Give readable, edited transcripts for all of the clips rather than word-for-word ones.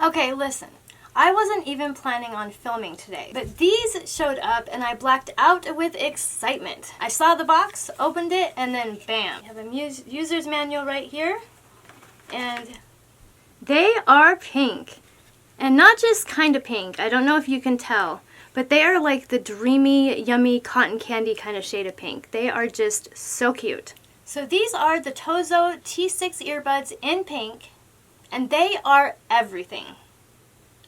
Okay, listen. I wasn't even planning on filming today, but these showed up and I blacked out with excitement. I saw the box, opened it, and then bam. You have a user's manual right here, and they are pink. And not just kind of pink, I don't know if you can tell, but they are like the dreamy, yummy, cotton candy kind of shade of pink. They are just so cute. So these are the TOZO T6 earbuds in pink, and they are everything.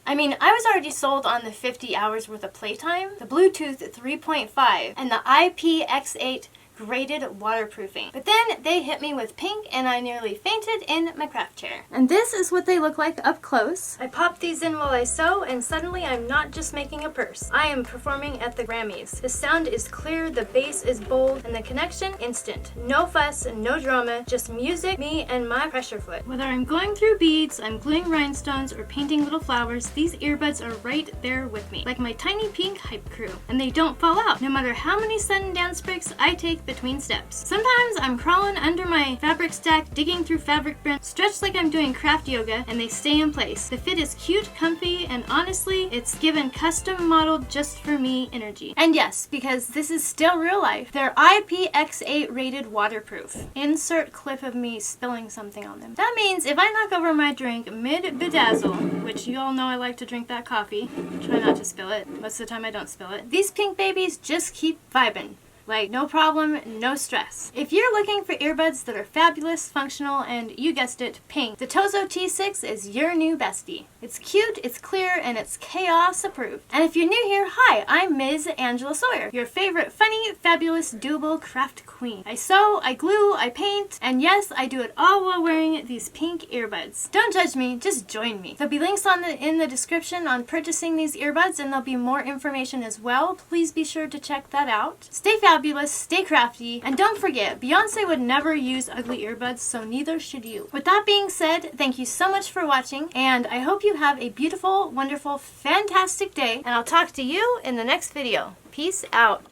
I mean, I was already sold on the 50 hours worth of playtime, the Bluetooth 3.5, and the IPX8 graded waterproofing. But then they hit me with pink and I nearly fainted in my craft chair. And this is what they look like up close. I popped these in while I sew and suddenly I'm not just making a purse. I am performing at the Grammys. The sound is clear, the bass is bold, and the connection instant. No fuss, no drama, just music, me, and my pressure foot. Whether I'm going through beads, I'm gluing rhinestones, or painting little flowers, these earbuds are right there with me, like my tiny pink hype crew. And they don't fall out, no matter how many sudden dance breaks I take between steps. Sometimes I'm crawling under my fabric stack, digging through fabric prints, stretched like I'm doing craft yoga, and they stay in place. The fit is cute, comfy, and honestly, it's given custom modeled just for me energy. And yes, because this is still real life, they're IPX8 rated waterproof. Insert clip of me spilling something on them. That means if I knock over my drink mid-bedazzle, which you all know I like to drink that coffee, try not to spill it. Most of the time I don't spill it. These pink babies just keep vibing. Like, no problem, no stress. If you're looking for earbuds that are fabulous, functional, and you guessed it, pink, the TOZO T6 is your new bestie. It's cute, it's clear, and it's chaos approved. And if you're new here, hi, I'm Ms. Angela Sawyer, your favorite funny, fabulous, doable craft queen. I sew, I glue, I paint, and yes, I do it all while wearing these pink earbuds. Don't judge me, just join me. There'll be links in the description on purchasing these earbuds, and there'll be more information as well. Please be sure to check that out. Stay fabulous, stay crafty, and don't forget, Beyonce would never use ugly earbuds, so neither should you. With that being said, thank you so much for watching, and I hope you have a beautiful, wonderful, fantastic day, and I'll talk to you in the next video. Peace out.